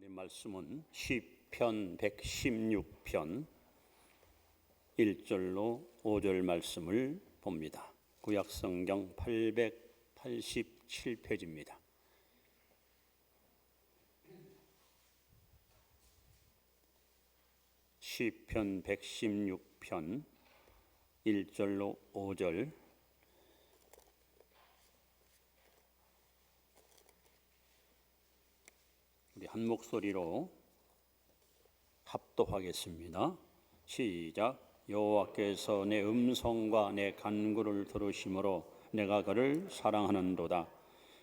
말씀은 시편 116편 1절로 5절 말씀을 봅니다. 구약성경 887페이지입니다. 시편 116편 1절로 5절 우리 한 목소리로 합독하겠습니다. 시작. 여호와께서 내 음성과 내 간구를 들으심으로 내가 그를 사랑하는도다.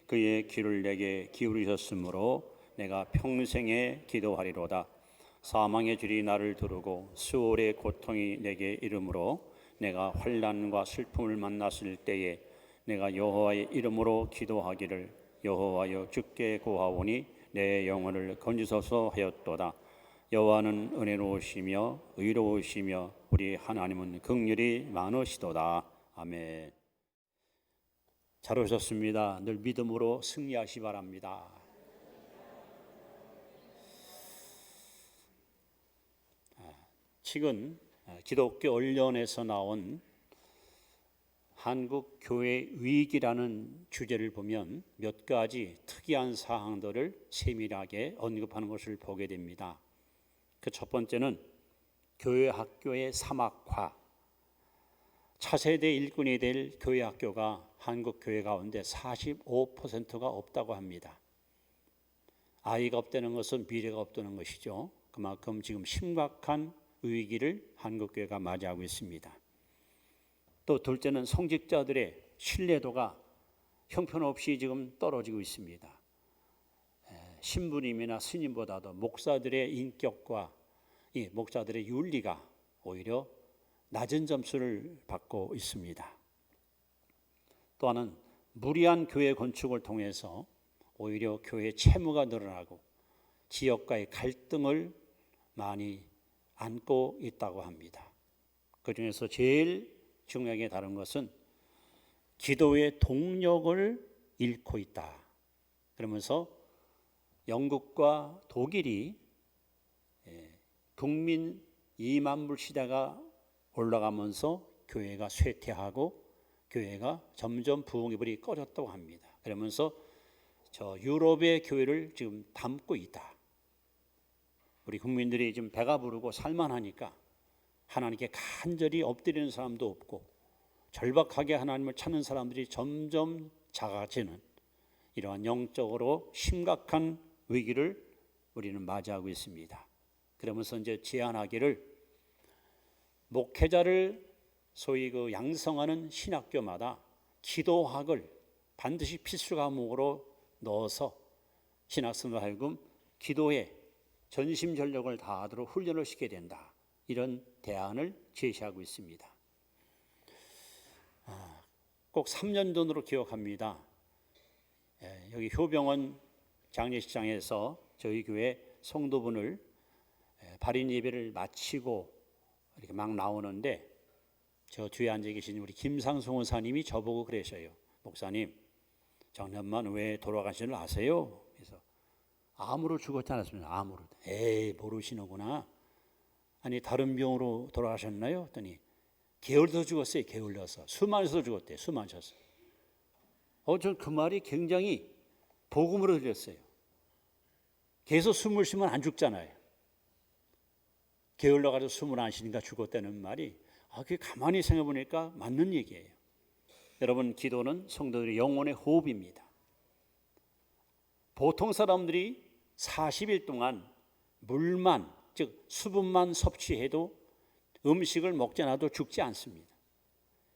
그의 귀를 내게 기울이셨으므로 내가 평생에 기도하리로다. 사망의 줄이 나를 두르고 수월의 고통이 내게 이르므로 내가 환난과 슬픔을 만났을 때에 내가 여호와의 이름으로 기도하기를 여호와여 주께 구하오니 내 영혼을 건지소서 하였도다. 여호와는 은혜로우시며 의로우시며 우리 하나님은 긍휼이 많으시도다. 아멘. 잘 오셨습니다. 늘 믿음으로 승리하시 바랍니다. 최근 기독교 언론에서 나온 한국 교회 위기라는 주제를 보면 몇 가지 특이한 사항들을 세밀하게 언급하는 것을 보게 됩니다. 그 첫 번째는 교회 학교의 사막화. 차세대 일꾼이 될 교회 학교가 한국 교회 가운데 45%가 없다고 합니다. 아이가 없다는 것은 미래가 없다는 것이죠. 그만큼 지금 심각한 위기를 한국 교회가 맞이하고 있습니다. 또 둘째는 성직자들의 신뢰도가 형편없이 지금 떨어지고 있습니다. 신부님이나 스님보다도 목사들의 인격과 목사들의 윤리가 오히려 낮은 점수를 받고 있습니다. 또 하나는 무리한 교회 건축을 통해서 오히려 교회 채무가 늘어나고 지역과의 갈등을 많이 안고 있다고 합니다. 그중에서 제일 중요하게 다른 것은 기도의 동력을 잃고 있다. 그러면서 영국과 독일이 국민 2만 불 시대가 올라가면서 교회가 쇠퇴하고 교회가 점점 부흥의 불이 꺼졌다고 합니다. 그러면서 저 유럽의 교회를 지금 담고 있다. 우리 국민들이 지금 배가 부르고 살만하니까 하나님께 간절히 엎드리는 사람도 없고 절박하게 하나님을 찾는 사람들이 점점 작아지는 이러한 영적으로 심각한 위기를 우리는 맞이하고 있습니다. 그러면서 이제 제안하기를 목회자를 소위 그 양성하는 신학교마다 기도학을 반드시 필수 과목으로 넣어서 신학생들 하여금 기도에 전심전력을 다하도록 훈련을 시켜야 된다. 이런 대안을 제시하고 있습니다. 꼭 3년 전으로 기억합니다. 여기 효병원 장례식장에서 저희 교회 성도분을 발인 예배를 마치고 이렇게 막 나오는데 저 뒤에 앉아 계신 우리 김상송 원사님이 저보고 그러셔요. 목사님, 작년만 왜 돌아가신 줄 아세요? 그래서 암으로 죽었지 않았습니까? 암으로. 에이, 모르시는구나. 아니 다른 병으로 돌아가셨나요? 했더니 게을러서 죽었어요. 게을러서. 숨 안 쉬어서 죽었대요. 숨 안 쉬어서. 전 그 말이 굉장히 복음으로 들렸어요. 계속 숨을 쉬면 안 죽잖아요. 게을러가지고 숨을 안 쉬니까 죽었다는 말이 그게 가만히 생각해 보니까 맞는 얘기예요. 여러분, 기도는 성도들의 영혼의 호흡입니다. 보통 사람들이 40일 동안 물만 즉 수분만 섭취해도 음식을 먹지 않아도 죽지 않습니다.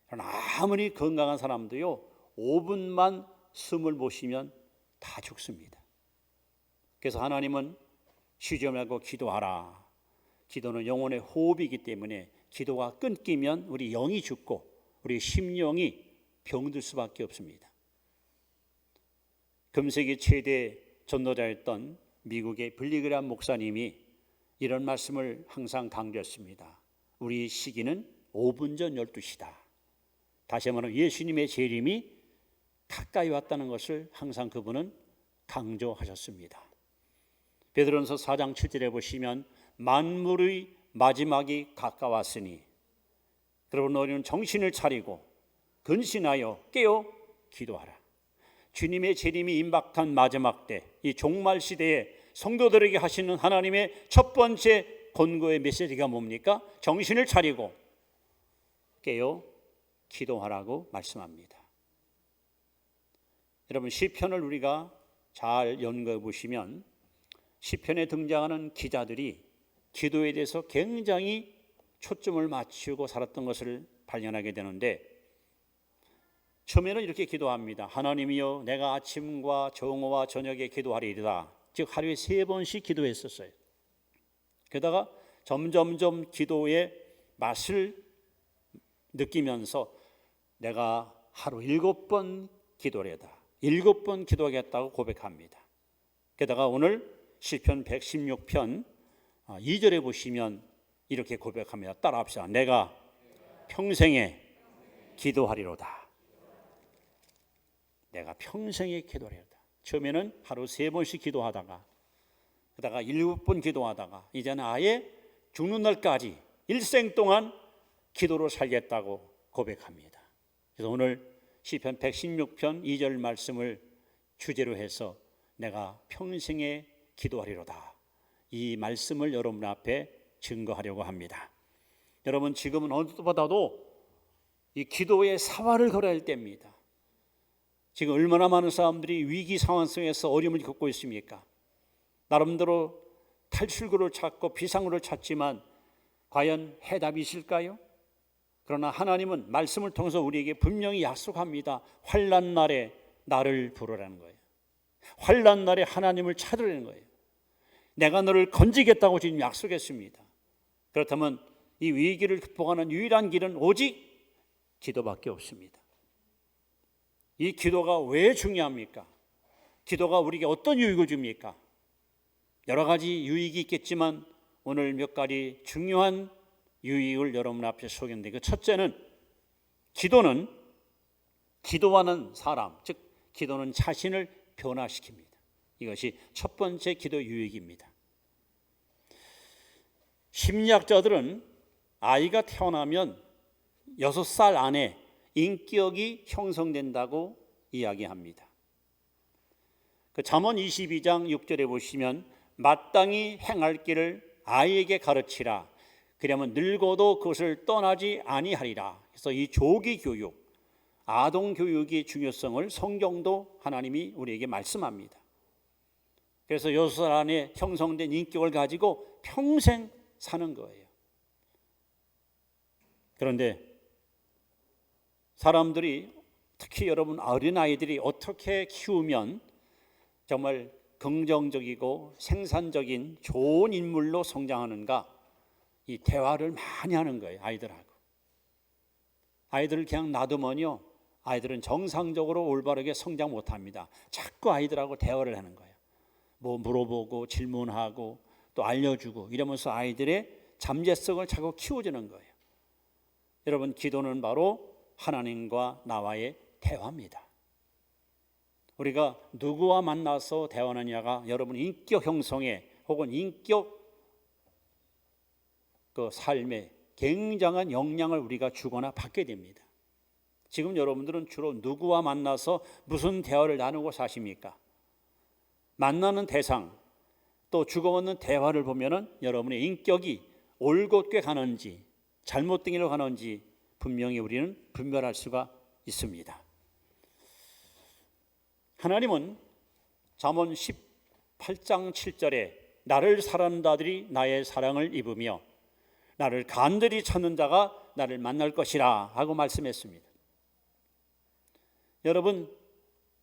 그러나 아무리 건강한 사람도요 5분만 숨을 못 쉬면 다 죽습니다. 그래서 하나님은 쉬지 말고 기도하라. 기도는 영혼의 호흡이기 때문에 기도가 끊기면 우리 영이 죽고 우리 심령이 병들 수밖에 없습니다. 금세기 최대 전도자였던 미국의 빌리그람 목사님이 이런 말씀을 항상 강조했습니다. 우리 시기는 5분 전 12시다. 다시 말하면 예수님의 재림이 가까이 왔다는 것을 항상 그분은 강조하셨습니다. 베드로전서 4장 7절에 보시면 만물의 마지막이 가까웠으니 그러므로 너희는 정신을 차리고 근신하여 깨어 기도하라. 주님의 재림이 임박한 마지막 때, 이 종말 시대에 성도들에게 하시는 하나님의 첫 번째 권고의 메시지가 뭡니까? 정신을 차리고 깨어 기도하라고 말씀합니다. 여러분, 시편을 우리가 잘 연구해 보시면 시편에 등장하는 기자들이 기도에 대해서 굉장히 초점을 맞추고 살았던 것을 발견하게 되는데, 처음에는 이렇게 기도합니다. 하나님이여, 내가 아침과 정오와 저녁에 기도하리이다. 즉 하루에 3번씩 기도했었어요. 게다가 점점점 기도의 맛을 느끼면서 내가 하루 7번 기도하려다, 7번 기도하겠다고 고백합니다. 게다가 오늘 시편 116편 2절에 보시면 이렇게 고백합니다. 따라합시다. 내가 평생에 기도하리로다. 내가 평생에 기도하리로다. 처음에는 하루 3번씩 기도하다가, 그러다가 7번 기도하다가, 이제는 아예 죽는 날까지 일생 동안 기도로 살겠다고 고백합니다. 그래서 오늘 시편 116편 2절 말씀을 주제로 해서 내가 평생에 기도하리로다, 이 말씀을 여러분 앞에 증거하려고 합니다. 여러분, 지금은 어느 때보다도 이 기도의 사활을 걸어야 할 때입니다. 지금 얼마나 많은 사람들이 위기 상황 속에서 어려움을 겪고 있습니까? 나름대로 탈출구를 찾고 비상구를 찾지만 과연 해답이 있을까요? 그러나 하나님은 말씀을 통해서 우리에게 분명히 약속합니다. 환난 날에 나를 부르라는 거예요. 환난 날에 하나님을 찾으라는 거예요. 내가 너를 건지겠다고 지금 약속했습니다. 그렇다면 이 위기를 극복하는 유일한 길은 오직 기도밖에 없습니다. 이 기도가 왜 중요합니까? 기도가 우리에게 어떤 유익을 줍니까? 여러 가지 유익이 있겠지만 오늘 몇 가지 중요한 유익을 여러분 앞에 소개했는데, 그 첫째는 기도는 기도하는 사람, 즉 기도는 자신을 변화시킵니다. 이것이 첫 번째 기도 유익입니다. 심리학자들은 아이가 태어나면 6살 안에 인격이 형성된다고 이야기합니다. 그 잠언 22장 6절에 보시면 마땅히 행할 길을 아이에게 가르치라. 그러면 늙어도 그것을 떠나지 아니하리라. 그래서 이 조기 교육, 아동 교육의 중요성을 성경도 하나님이 우리에게 말씀합니다. 그래서 6살 안에 형성된 인격을 가지고 평생 사는 거예요. 그런데 사람들이, 특히 여러분 어린아이들이 어떻게 키우면 정말 긍정적이고 생산적인 좋은 인물로 성장하는가, 이 대화를 많이 하는 거예요. 아이들하고. 아이들을 그냥 놔두면요, 아이들은 정상적으로 올바르게 성장 못합니다. 자꾸 아이들하고 대화를 하는 거예요. 뭐 물어보고 질문하고 또 알려주고 이러면서 아이들의 잠재성을 자꾸 키워주는 거예요. 여러분, 기도는 바로 하나님과 나와의 대화입니다. 우리가 누구와 만나서 대화하느냐가 여러분 인격 형성에 혹은 인격 그 삶에 굉장한 영향을 우리가 주거나 받게 됩니다. 지금 여러분들은 주로 누구와 만나서 무슨 대화를 나누고 사십니까? 만나는 대상, 또 주고받는 대화를 보면은 여러분의 인격이 올곧게 가는지 잘못된 길로 가는지 분명히 우리는 분별할 수가 있습니다. 하나님은 잠언 18장 7절에 나를 사랑하는 자들이 나의 사랑을 입으며 나를 간절히 찾는 자가 나를 만날 것이라 하고 말씀했습니다. 여러분,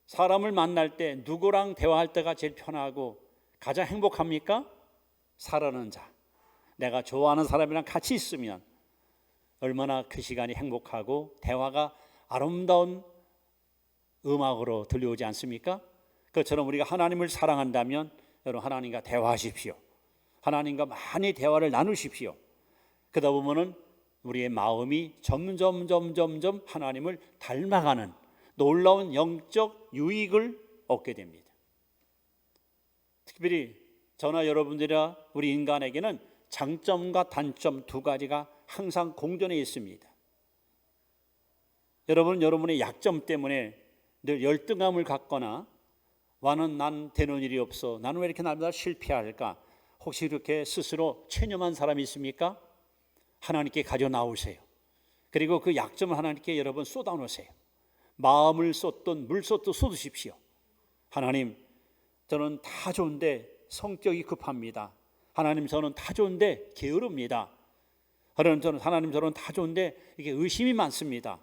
사람을 만날 때 누구랑 대화할 때가 제일 편하고 가장 행복합니까? 사랑하는 자, 내가 좋아하는 사람이랑 같이 있으면 얼마나 그 시간이 행복하고 대화가 아름다운 음악으로 들려오지 않습니까? 그것처럼 우리가 하나님을 사랑한다면 여러분, 하나님과 대화하십시오. 하나님과 많이 대화를 나누십시오. 그러다 보면은 우리의 마음이 점점 하나님을 닮아가는 놀라운 영적 유익을 얻게 됩니다. 특별히 저나 여러분들이나 우리 인간에게는 장점과 단점 두 가지가 항상 공존해 있습니다. 여러분의 약점 때문에 늘 열등감을 갖거나 난 되는 일이 없어, 나는 왜 이렇게 날마다 실패할까, 혹시 이렇게 스스로 체념한 사람이 있습니까? 하나님께 가져 나오세요. 그리고 그 약점을 하나님께 여러분 쏟아놓으세요. 마음을 쏟든 물쏟든 쏟으십시오. 하나님, 저는 다 좋은데 성격이 급합니다. 하나님, 저는 다 좋은데 게으릅니다. 하나님, 저는 다 좋은데 이게 의심이 많습니다.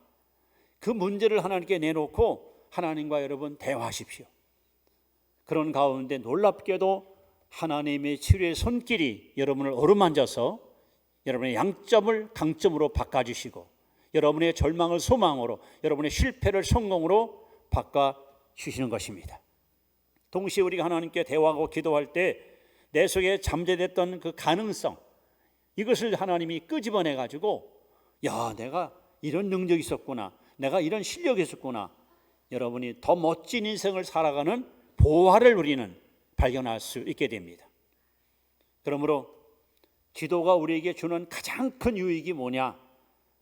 그 문제를 하나님께 내놓고 하나님과 여러분 대화하십시오. 그런 가운데 놀랍게도 하나님의 치료의 손길이 여러분을 어루만져서 여러분의 양점을 강점으로 바꿔주시고 여러분의 절망을 소망으로, 여러분의 실패를 성공으로 바꿔주시는 것입니다. 동시에 우리가 하나님께 대화하고 기도할 때 내 속에 잠재됐던 그 가능성, 이것을 하나님이 끄집어내가지고 내가 이런 능력이 있었구나, 내가 이런 실력이 있었구나, 여러분이 더 멋진 인생을 살아가는 보화를 우리는 발견할 수 있게 됩니다. 그러므로 기도가 우리에게 주는 가장 큰 유익이 뭐냐?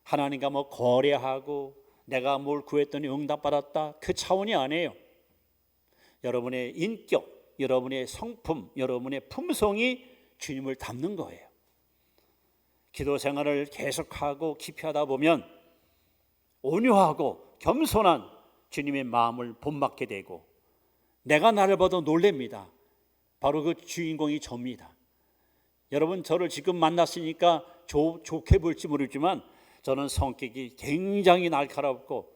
하나님과 거래하고 내가 뭘 구했더니 응답받았다, 그 차원이 아니에요. 여러분의 인격, 여러분의 성품, 여러분의 품성이 주님을 닮는 거예요. 기도 생활을 계속하고 깊이 하다 보면 온유하고 겸손한 주님의 마음을 본받게 되고 내가 나를 봐도 놀랍니다. 바로 그 주인공이 저입니다. 여러분, 저를 지금 만났으니까 좋게 볼지 모르지만 저는 성격이 굉장히 날카롭고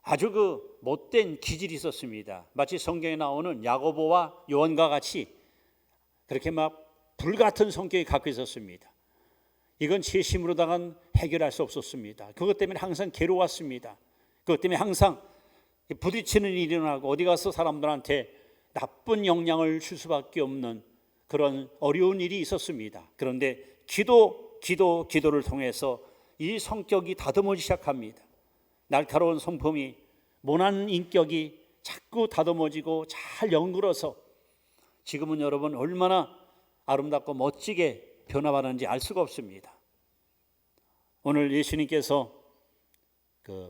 아주 못된 기질이 있었습니다. 마치 성경에 나오는 야고보와 요한과 같이 그렇게 불같은 성격이 갖고 있었습니다. 이건 제 힘으로다간 해결할 수 없었습니다. 그것 때문에 항상 괴로웠습니다. 그것 때문에 항상 부딪히는 일이 일어나고 어디 가서 사람들한테 나쁜 영향을 줄 수밖에 없는 그런 어려운 일이 있었습니다. 그런데 기도를 통해서 이 성격이 다듬어지기 시작합니다. 날카로운 성품이, 모난 인격이 자꾸 다듬어지고 잘 연그러서 지금은 여러분 얼마나 아름답고 멋지게 변화하는지 알 수가 없습니다. 오늘 예수님께서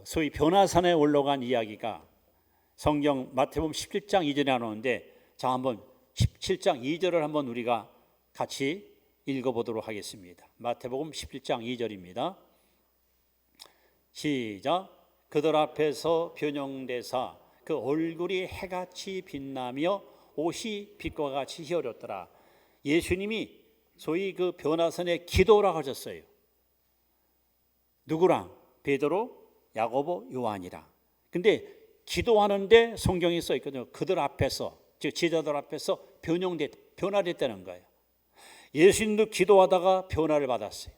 소위 변화산에 올라간 이야기가 성경 마태복음 17장 2절에 나오는데, 자, 한번 17장 2절을 한번 우리가 같이 읽어보도록 하겠습니다. 마태복음 17장 2절입니다. 시작. 그들 앞에서 변형되사 그 얼굴이 해같이 빛나며 옷이 빛과 같이 희어렸더라. 예수님이 소위 그 변화산에 기도라고 하셨어요. 누구랑? 베드로, 야고보, 요한이랑. 근데 기도하는데 성경에 써 있거든요. 그들 앞에서, 즉 제자들 앞에서 변화됐다는 거예요. 예수님도 기도하다가 변화를 받았어요.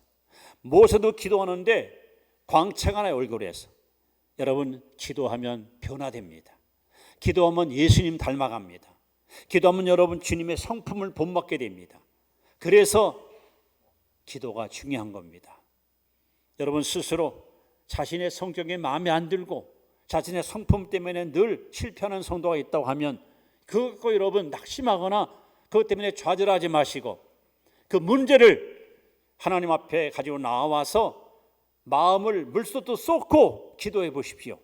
모세도 기도하는데 광채가 나요, 얼굴에서. 여러분, 기도하면 변화됩니다. 기도하면 예수님 닮아갑니다. 기도하면 여러분 주님의 성품을 본받게 됩니다. 그래서 기도가 중요한 겁니다. 여러분 스스로 자신의 성격에 마음에 안 들고 자신의 성품 때문에 늘 실패하는 성도가 있다고 하면 그거 여러분 낙심하거나 그것 때문에 좌절하지 마시고 그 문제를 하나님 앞에 가지고 나와서 마음을 물쏟듯 쏟고 기도해 보십시오.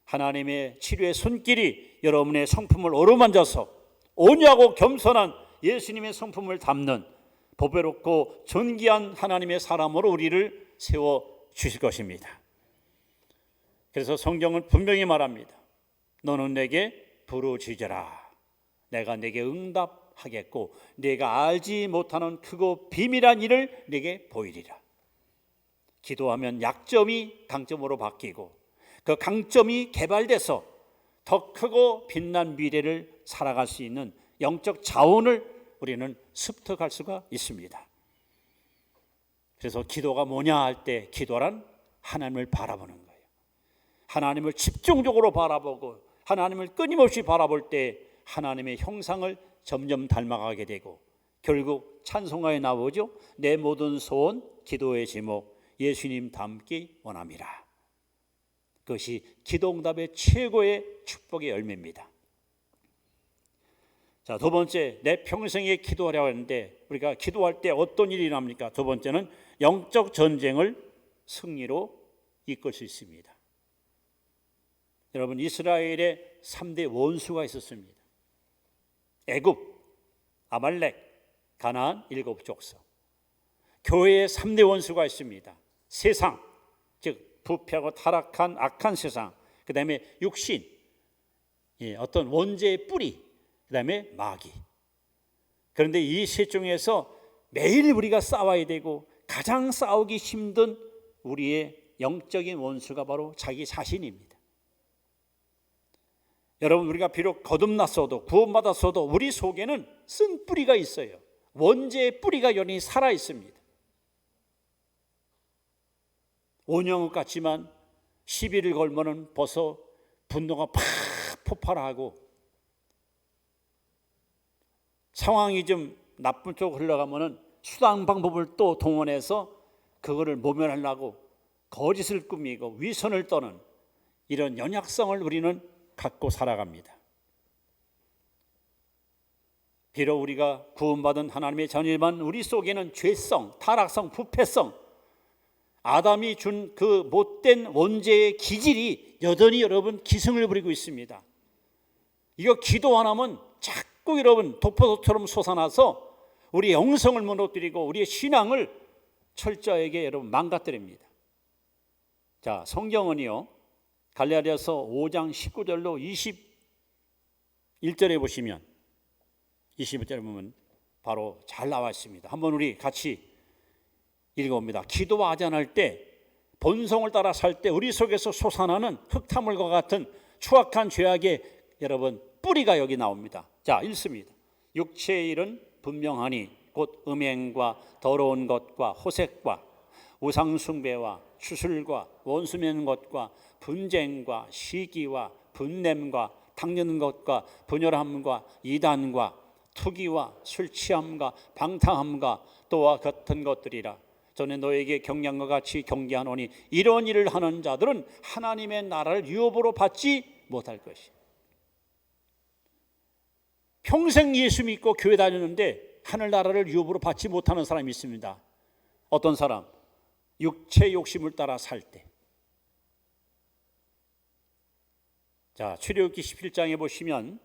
하나님의 치료의 손길이 여러분의 성품을 어루만져서 온유하고 겸손한 예수님의 성품을 담는 보배롭고 존귀한 하나님의 사람으로 우리를 세워주실 것입니다. 그래서 성경은 분명히 말합니다. 너는 내게 부르짖으라. 내가 내게 응답하겠고 내가 알지 못하는 크고 비밀한 일을 내게 보이리라. 기도하면 약점이 강점으로 바뀌고 그 강점이 개발돼서 더 크고 빛난 미래를 살아갈 수 있는 영적 자원을 우리는 습득할 수가 있습니다. 그래서 기도가 뭐냐 할 때 기도란 하나님을 바라보는 거예요. 하나님을 집중적으로 바라보고 하나님을 끊임없이 바라볼 때 하나님의 형상을 점점 닮아가게 되고 결국 찬송가에 나오죠. 내 모든 소원 기도의 제목 예수님 닮기 원함이라. 그것이 기도응답의 최고의 축복의 열매입니다. 자, 자, 두 번째, 내 평생에 기도하려고 하는데 우리가 기도할 때 어떤 일이 일어납니까? 두 번째는 영적 전쟁을 승리로 이끌 수 있습니다. 여러분, 이스라엘에 3대 원수가 있었습니다. 애굽, 아말렉, 가나안 7족속. 교회에 3대 원수가 있습니다. 세상, 즉 부패하고 타락한 악한 세상, 그 다음에 육신, 어떤 원죄의 뿌리, 그 다음에 마귀. 그런데 이 셋 중에서 매일 우리가 싸워야 되고 가장 싸우기 힘든 우리의 영적인 원수가 바로 자기 자신입니다. 여러분, 우리가 비록 거듭났어도 구원받았어도 우리 속에는 쓴 뿌리가 있어요. 원죄의 뿌리가 여전히 살아 있습니다. 온영국 같지만 시비를 걸면은 벌써 분노가 팍 폭발하고 상황이 좀 나쁜 쪽으로 흘러가면은 수단 방법을 또 동원해서 그거를 모면하려고 거짓을 꾸미고 위선을 떠는 이런 연약성을 우리는 갖고 살아갑니다. 비록 우리가 구원받은 하나님의 자녀지만 우리 속에는 죄성, 타락성, 부패성, 아담이 준 그 못된 원죄의 기질이 여전히 여러분 기승을 부리고 있습니다. 이거 기도 안 하면 자꾸 여러분 독포도처럼 솟아나서 우리의 영성을 무너뜨리고 우리의 신앙을 철저하게 여러분 망가뜨립니다. 자, 성경은요 갈라디아서 5장 19절로 21절에 보시면 21절에 보면 바로 잘 나와 있습니다. 한번 우리 같이 읽어봅니다. 기도하지 않을 때 본성을 따라 살 때 우리 속에서 솟아나는 흙탕물과 같은 추악한 죄악의 여러분 뿌리가 여기 나옵니다. 자, 읽습니다. 육체의 일은 분명하니 곧 음행과 더러운 것과 호색과 우상숭배와 추술과 원수 맺는 것과 분쟁과 시기와 분냄과 탕르는 것과 분열함과 이단과 투기와 술 취함과 방탕함과 또와 같은 것들이라. 전에 너에게 경량과 같이 경계하노니 이런 일을 하는 자들은 하나님의 나라를 유업으로 받지 못할 것이다. 평생 예수 믿고 교회 다녔는데 하늘나라를 유업으로 받지 못하는 사람이 있습니다. 어떤 사람? 육체 욕심을 따라 살 때. 자, 출애굽기 17장에 보시면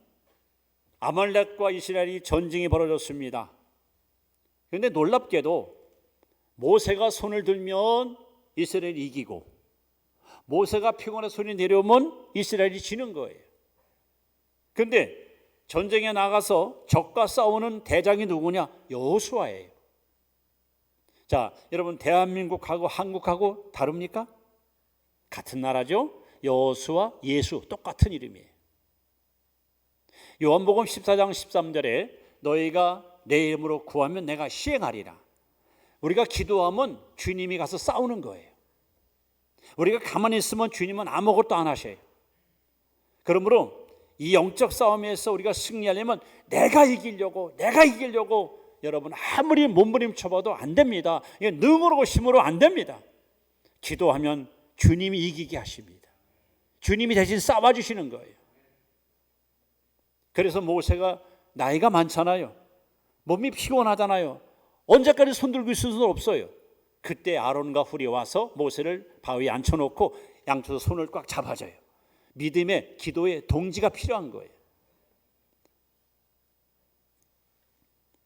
아말렉과 이스라엘이 전쟁이 벌어졌습니다. 그런데 놀랍게도 모세가 손을 들면 이스라엘이 이기고 모세가 피곤해 손이 내려오면 이스라엘이 지는 거예요. 그런데 전쟁에 나가서 적과 싸우는 대장이 누구냐? 여호수아예요. 자, 여러분 대한민국하고 한국하고 다릅니까? 같은 나라죠. 여호수아, 예수 똑같은 이름이에요. 요한복음 14장 13절에 너희가 내 이름으로 구하면 내가 시행하리라. 우리가 기도하면 주님이 가서 싸우는 거예요. 우리가 가만히 있으면 주님은 아무것도 안 하셔요. 그러므로 이 영적 싸움에서 우리가 승리하려면 내가 이기려고 여러분 아무리 몸부림쳐봐도 안 됩니다. 이게 능으로 힘으로 안 됩니다. 기도하면 주님이 이기게 하십니다. 주님이 대신 싸워주시는 거예요. 그래서 모세가 나이가 많잖아요. 몸이 피곤하잖아요. 언제까지 손 들고 있을 수는 없어요. 그때 아론과 훌이 와서 모세를 바위에 앉혀놓고 양쪽에서 손을 꽉 잡아줘요. 믿음의 기도의 동지가 필요한 거예요.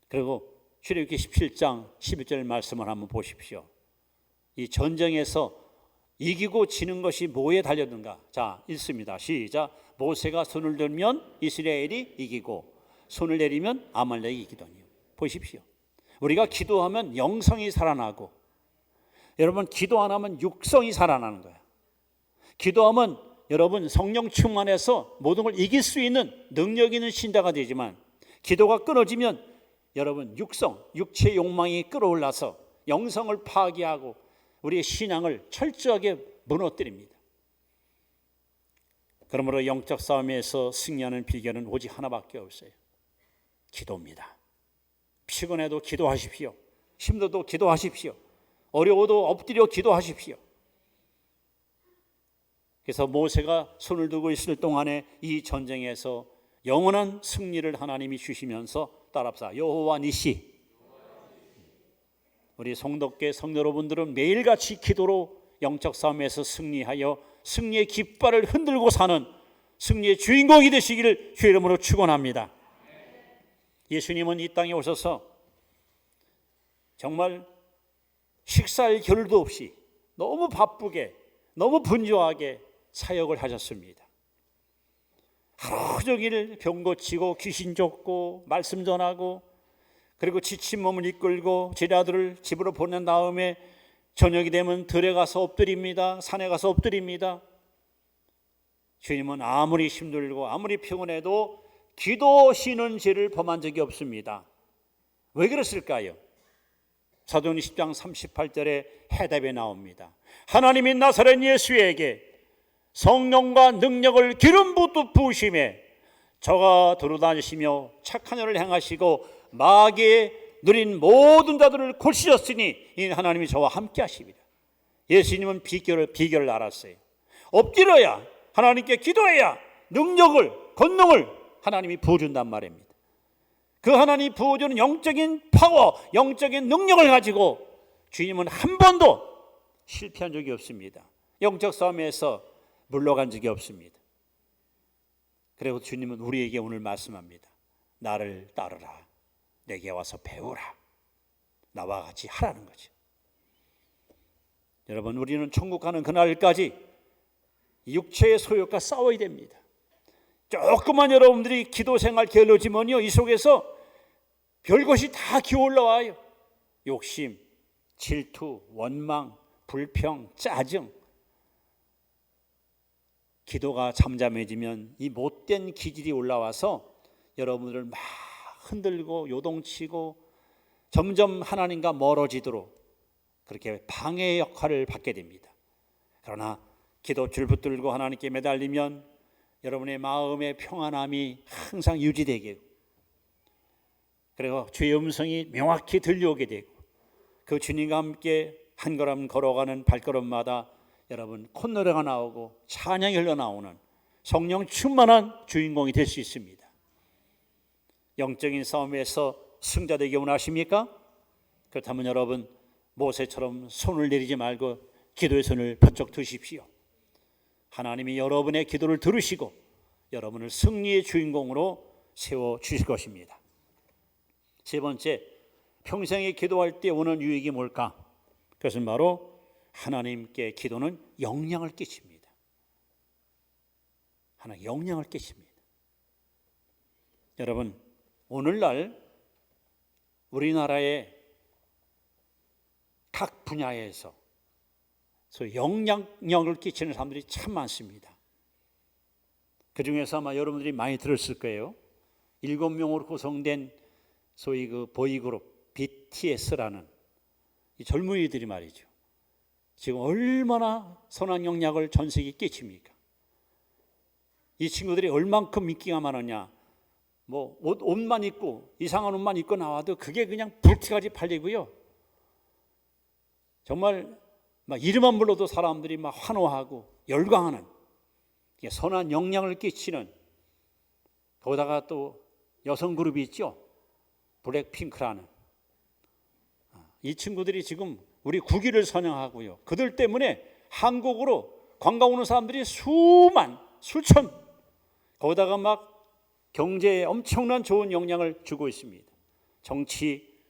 그리고 출애굽기 17장 11절 말씀을 한번 보십시오. 이 전쟁에서 이기고 지는 것이 뭐에 달렸는가? 자, 읽습니다. 시작. 모세가 손을 들면 이스라엘이 이기고 손을 내리면 아말렉이 이기더니. 보십시오. 우리가 기도하면 영성이 살아나고 여러분 기도 안 하면 육성이 살아나는 거예요. 기도하면 여러분 성령 충만해서 모든 걸 이길 수 있는 능력 있는 신자가 되지만 기도가 끊어지면 여러분 육성, 육체의 욕망이 끌어올라서 영성을 파괴하고 우리의 신앙을 철저하게 무너뜨립니다. 그러므로 영적 싸움에서 승리하는 비결은 오직 하나밖에 없어요. 기도입니다. 피곤해도 기도하십시오. 힘들어도 기도하십시오. 어려워도 엎드려 기도하십시오. 그래서 모세가 손을 들고 있을 동안에 이 전쟁에서 영원한 승리를 하나님이 주시면서 따라합시다. 여호와 니시. 우리 성덕계 성도 여러분들은 매일같이 기도로 영적 싸움에서 승리하여 승리의 깃발을 흔들고 사는 승리의 주인공이 되시기를 주의 이름으로 축원합니다. 예수님은 이 땅에 오셔서 정말 식사할 겨를도 없이 너무 바쁘게 너무 분주하게 사역을 하셨습니다. 하루 종일 병 고치고 귀신 쫓고 말씀 전하고 그리고 지친 몸을 이끌고 제자들을 집으로 보낸 다음에 저녁이 되면 들에 가서 엎드립니다. 산에 가서 엎드립니다. 주님은 아무리 힘들고 아무리 피곤해도 기도 쉬는 죄를 범한 적이 없습니다. 왜 그랬을까요? 사도행전 10장 38절에 해답이 나옵니다. 하나님이 나사렛 예수에게 성령과 능력을 기름 부으심에 저가 돌아다니시며 착한 일을 행하시고 마귀에 누린 모든 자들을 고치셨으니 이 하나님이 저와 함께 하십니다. 예수님은 비결을 알았어요. 엎드려야 하나님께 기도해야 능력을 권능을 하나님이 부어준단 말입니다. 그 하나님이 부어주는 영적인 파워, 영적인 능력을 가지고 주님은 한 번도 실패한 적이 없습니다. 영적 싸움에서 물러간 적이 없습니다. 그리고 주님은 우리에게 오늘 말씀합니다. 나를 따르라. 내게 와서 배우라. 나와 같이 하라는 거죠. 여러분, 우리는 천국 가는 그날까지 육체의 소욕과 싸워야 됩니다. 조금만 여러분들이 기도 생활 게을러지면요, 이 속에서 별것이 다 기어올라와요. 욕심, 질투, 원망, 불평, 짜증. 기도가 잠잠해지면 이 못된 기질이 올라와서 여러분들을 막 흔들고 요동치고 점점 하나님과 멀어지도록 그렇게 방해 역할을 받게 됩니다. 그러나 기도줄 붙들고 하나님께 매달리면 여러분의 마음의 평안함이 항상 유지되게, 그리고 주의 음성이 명확히 들려오게 되고 그 주님과 함께 한 걸음 걸어가는 발걸음마다 여러분 콧노래가 나오고 찬양이 흘러나오는 성령 충만한 주인공이 될 수 있습니다. 영적인 싸움에서 승자되기 원하십니까? 그렇다면 여러분 모세처럼 손을 내리지 말고 기도의 손을 번쩍 드십시오. 하나님이 여러분의 기도를 들으시고 여러분을 승리의 주인공으로 세워주실 것입니다. 세 번째, 평생에 기도할 때 오는 유익이 뭘까? 그것은 바로 하나님께 기도는 영향을 끼칩니다. 하나님 영향을 끼칩니다. 여러분, 오늘날 우리나라의 각 분야에서 영향력을 끼치는 사람들이 참 많습니다. 그 중에서 아마 여러분들이 많이 들었을 거예요. 7명으로 구성된 소위 그 보이그룹 BTS라는 이 젊은이들이 말이죠. 지금 얼마나 선한 영향을 전 세계에 끼칩니까? 이 친구들이 얼만큼 인기가 많으냐? 뭐 옷만 입고 이상한 옷만 입고 나와도 그게 그냥 불티같이 팔리고요. 정말 막 이름만 불러도 사람들이 막 환호하고 열광하는 선한 영향을 끼치는, 거기다가 또 여성 그룹이 있죠. 블랙핑크라는. 이 친구들이 지금 우리 국위를 선양하고요. 그들 때문에 한국으로 관광 오는 사람들이 수천, 거기다가 막 경제에 엄청난 좋은 영향을 주고 있습니다. 정치,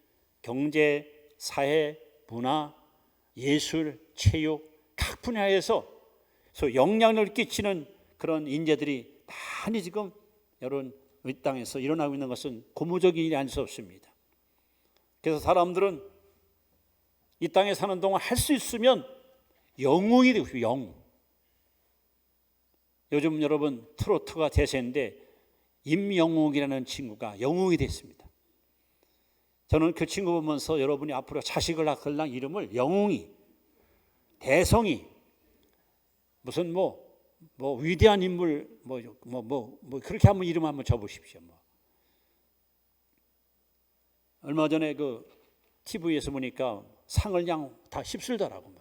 경제, 사회, 문화, 예술, 체육 각 분야에서 영향을 끼치는 그런 인재들이 많이 지금 여러분 이 땅에서 일어나고 있는 것은 고무적인 일이 아닐 수 없습니다. 그래서 사람들은 이 땅에 사는 동안 할 수 있으면 영웅이 되고 싶어요. 영웅. 요즘 여러분 트로트가 대세인데 임영웅이라는 친구가 영웅이 됐습니다. 저는 그 친구 보면서 여러분이 앞으로 자식을 낳을랑 이름을 영웅이, 대성이, 무슨 뭐 위대한 인물 그렇게 한번 이름 한번 줘보십시오. 얼마 전에 그 TV에서 보니까 상을 그냥 다 휩쓸더라고.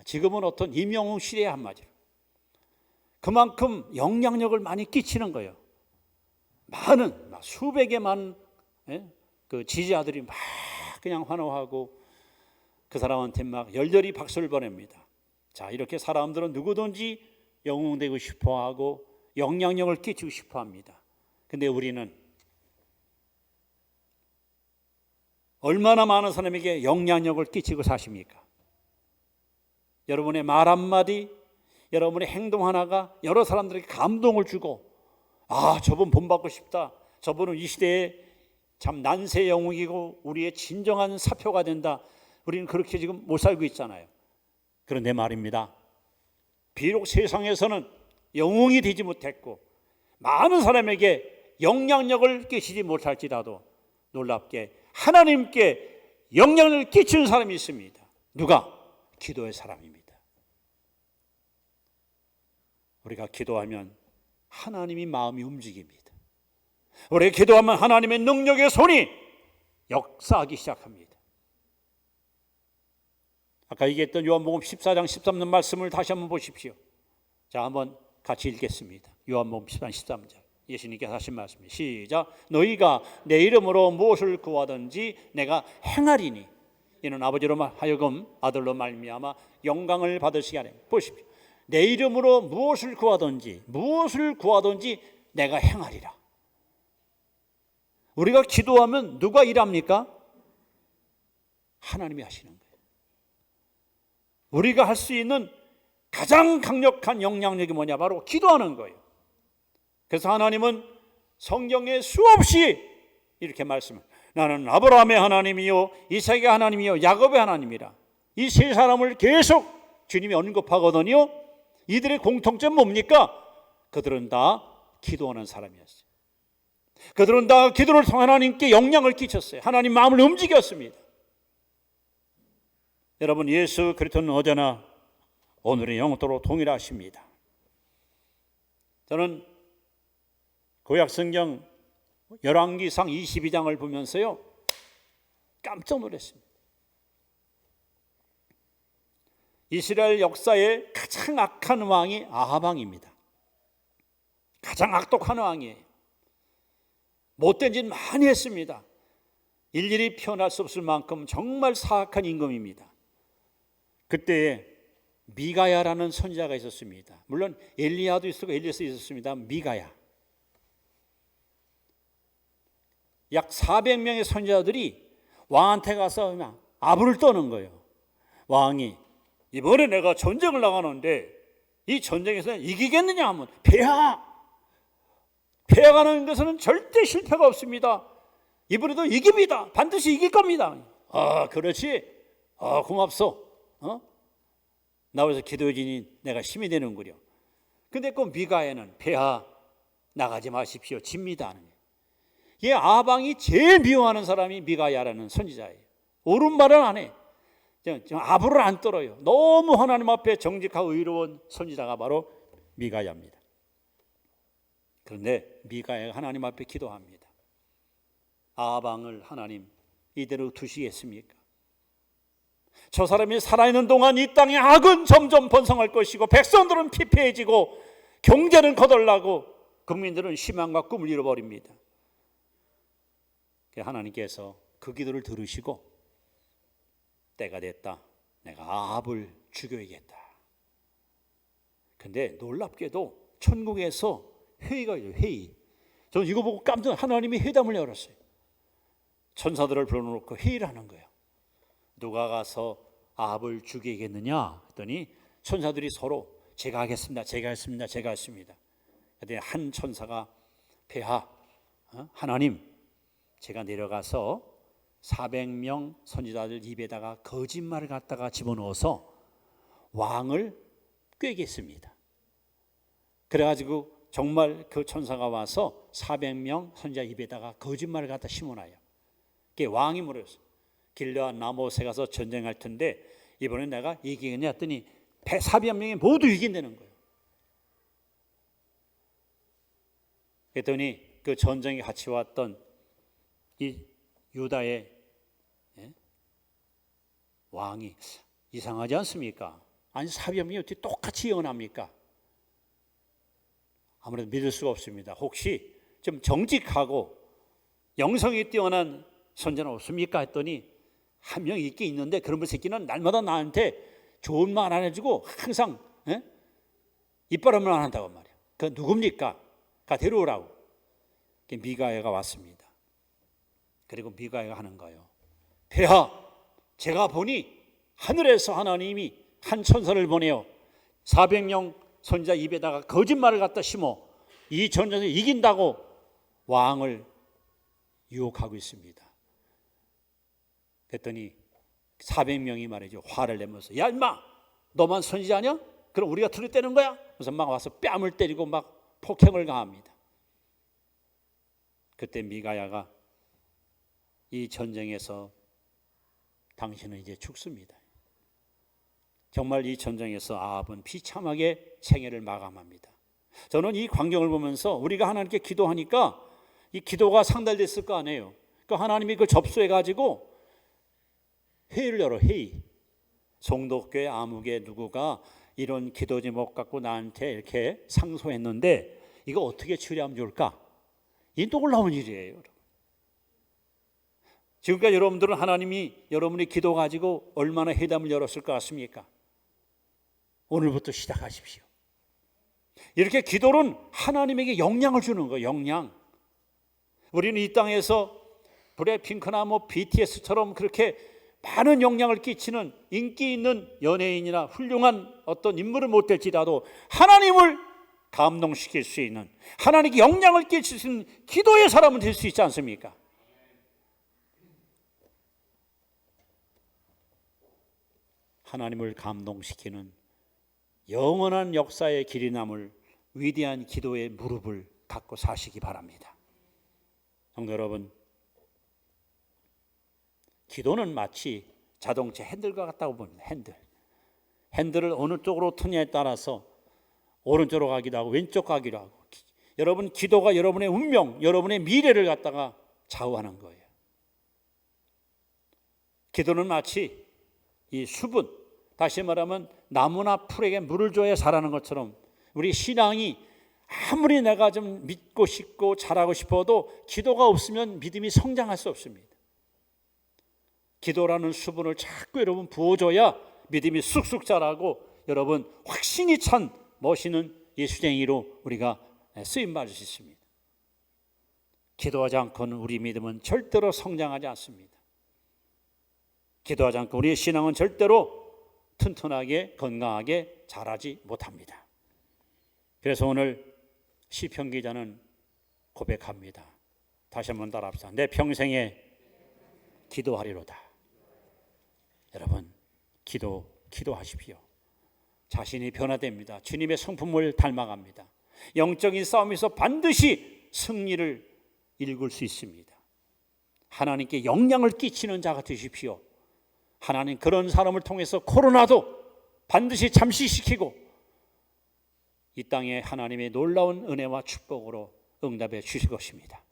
지금은 어떤 임영웅 시대에 한마디로 그만큼 영향력을 많이 끼치는 거예요. 많은 수백의 많은 그 지지자들이 막 그냥 환호하고 그 사람한테 막 열렬히 박수를 보냅니다. 자, 이렇게 사람들은 누구든지 영웅되고 싶어하고 영향력을 끼치고 싶어합니다. 근데 우리는 얼마나 많은 사람에게 영향력을 끼치고 사십니까? 여러분의 말 한마디, 여러분의 행동 하나가 여러 사람들에게 감동을 주고, 아, 저분 본받고 싶다, 저분은 이 시대에 참 난세 영웅이고 우리의 진정한 사표가 된다. 우리는 그렇게 지금 못 살고 있잖아요. 그런데 말입니다, 비록 세상에서는 영웅이 되지 못했고 많은 사람에게 영향력을 끼치지 못할지라도 놀랍게 하나님께 영향력을 끼치는 사람이 있습니다. 누가? 기도의 사람입니다. 우리가 기도하면 하나님이 마음이 움직입니다. 우리가 기도하면 하나님의 능력의 손이 역사하기 시작합니다. 아까 얘기했던 요한복음 14장 13절 말씀을 다시 한번 보십시오. 자, 한번 같이 읽겠습니다. 요한복음 14장 13절. 예수님께서 하신 말씀입니다. 시작. 너희가 내 이름으로 무엇을 구하든지 내가 행하리니 이는 아버지로 하여금 아들로 말미암아 영광을 받으시게 하리니. 보십시오. 내 이름으로 무엇을 구하든지 내가 행하리라. 우리가 기도하면 누가 일합니까? 하나님이 하시는 거예요. 우리가 할 수 있는 가장 강력한 영향력이 뭐냐? 바로 기도하는 거예요. 그래서 하나님은 성경에 수없이 이렇게 말씀을, 나는 아브라함의 하나님이요 이삭의 하나님이요 야곱의 하나님이라. 이 세 사람을 계속 주님이 언급하거든요. 이들의 공통점 뭡니까? 그들은 다 기도하는 사람이었어요. 그들은 다 기도를 통해 하나님께 영향을 끼쳤어요. 하나님 마음을 움직였습니다. 여러분, 예수 그리스도는 어제나 오늘의 영원토록 동일하십니다. 저는 구약성경 열왕기상 22장을 보면서요 깜짝 놀랐습니다. 이스라엘 역사의 가장 악한 왕이 아합 왕입니다. 가장 악독한 왕이에요. 못된 짓 많이 했습니다. 일일이 표현할 수 없을 만큼 정말 사악한 임금입니다. 그때에 미가야라는 선지자가 있었습니다. 물론 엘리야도 있었고 엘리야도 있었습니다. 미가야. 약 400명의 선지자들이 왕한테 가서 그냥 아부를 떠는 거예요. 왕이 이번에 내가 전쟁을 나가는데 이 전쟁에서 이기겠느냐 하면 패하가는 것은 절대 실패가 없습니다. 이번에도 이깁니다. 반드시 이길 겁니다. 아, 그렇지. 아, 고맙소. 나와서 기도해 주니 내가 힘이 되는구려. 근데 그 미가야는 패하 나가지 마십시오. 집니다. 이 아방이 제일 미워하는 사람이 미가야라는 선지자예요. 옳은 말은 안 해. 아부를 안 떨어요. 너무 하나님 앞에 정직하고 의로운 선지자가 바로 미가야입니다. 그런데 미가야가 하나님 앞에 기도합니다. 아방을 하나님 이대로 두시겠습니까? 저 사람이 살아있는 동안 이 땅의 악은 점점 번성할 것이고 백성들은 피폐해지고 경제는 거덜나고 국민들은 희망과 꿈을 잃어버립니다. 하나님께서 그 기도를 들으시고 때가 됐다. 내가 아합을 죽여야겠다. 근데 놀랍게도 천국에서 회의가 있어요. 회의. 저는 이거 보고 깜짝 하나님이 회담을 열었어요. 천사들을 불러놓고 회의를 하는 거예요. 누가 가서 아합을 죽이겠느냐 했더니 천사들이 서로 제가 하겠습니다. 제가 했습니다. 제가 했습니다. 그랬더니 한 천사가 폐하 하나님 제가 내려가서 400명 선지자들 입에다가 거짓말을 갖다가 집어넣어서 왕을 꿰겠습니다. 그래가지고 정말 그 천사가 와서 400명 선지자 입에다가 거짓말을 갖다 심어놔요. 그게 왕이 물었어요. 길르앗 라못에 가서 전쟁할 텐데 이번엔 내가 이기겠냐 했더니 400명이 모두 이긴다는 거예요. 그랬더니 그 전쟁에 같이 왔던 이 유다의 왕이 이상하지 않습니까? 아니 400명이 어떻게 똑같이 예언합니까? 아무래도 믿을 수가 없습니다. 혹시 좀 정직하고 영성이 뛰어난 선자는 없습니까? 했더니 한 명 있긴 있는데 그런 새끼는 날마다 나한테 좋은 말 안 해주고 항상 이빨음만 한다고 말이야. 그 누굽니까? 가 데려오라고. 미가야가 왔습니다. 그리고 미가야가 하는 거예요. 폐하, 제가 보니 하늘에서 하나님이 한 천사를 보내어 400명 선지자 입에다가 거짓말을 갖다 심어 이 전쟁을 이긴다고 왕을 유혹하고 있습니다. 그랬더니 400명이 말이죠. 화를 내면서 야 임마 너만 선지자냐? 그럼 우리가 들이대는 거야? 그래서 막 와서 뺨을 때리고 막 폭행을 가합니다. 그때 미가야가 이 전쟁에서 당신은 이제 죽습니다. 정말 이 전쟁에서 아합은 비참하게 생애를 마감합니다. 저는 이 광경을 보면서 우리가 하나님께 기도하니까 이 기도가 상달됐을 거 아니에요. 그러니까 하나님이 그걸 접수해가지고 회의를 열어, 회의. 송도교회 아무개 누구가 이런 기도 제목 갖고 나한테 이렇게 상소했는데 이거 어떻게 처리하면 좋을까? 이 놀라운 일이에요. 여러분. 지금까지 여러분들은 하나님이 여러분의 기도 가지고 얼마나 회담을 열었을 것 같습니까? 오늘부터 시작하십시오. 이렇게 기도는 하나님에게 영향을 주는 거예요. 영향. 우리는 이 땅에서 블랙핑크나 BTS처럼 그렇게 많은 영향을 끼치는 인기 있는 연예인이나 훌륭한 어떤 인물을 못 될지라도 하나님을 감동시킬 수 있는, 하나님께 영향을 끼칠 수 있는 기도의 사람은 될 수 있지 않습니까? 하나님을 감동시키는 영원한 역사의 길이 남을 위대한 기도의 무릎을 갖고 사시기 바랍니다. 성도 여러분, 기도는 마치 자동차 핸들과 같다고 봅니다. 핸들을 어느 쪽으로 트냐에 따라서 오른쪽으로 가기도 하고 왼쪽 가기도 하고, 여러분 기도가 여러분의 운명, 여러분의 미래를 갖다가 좌우하는 거예요. 기도는 마치 이 수분, 다시 말하면 나무나 풀에게 물을 줘야 자라는 것처럼 우리 신앙이 아무리 내가 좀 믿고 싶고 잘하고 싶어도 기도가 없으면 믿음이 성장할 수 없습니다. 기도라는 수분을 자꾸 여러분 부어줘야 믿음이 쑥쑥 자라고 여러분 확신이 찬 멋있는 예수쟁이로 우리가 쓰임받을 수 있습니다. 기도하지 않고는 우리 믿음은 절대로 성장하지 않습니다. 기도하지 않고 우리의 신앙은 절대로 튼튼하게 건강하게 자라지 못합니다. 그래서 오늘 시편 기자는 고백합니다. 다시 한번 따라합시다. 내 평생에 기도하리로다. 여러분 기도하십시오. 자신이 변화됩니다. 주님의 성품을 닮아갑니다. 영적인 싸움에서 반드시 승리를 이룰 수 있습니다. 하나님께 영향을 끼치는 자가 되십시오. 하나님 그런 사람을 통해서 코로나도 반드시 잠시시키고 이 땅에 하나님의 놀라운 은혜와 축복으로 응답해 주실 것입니다.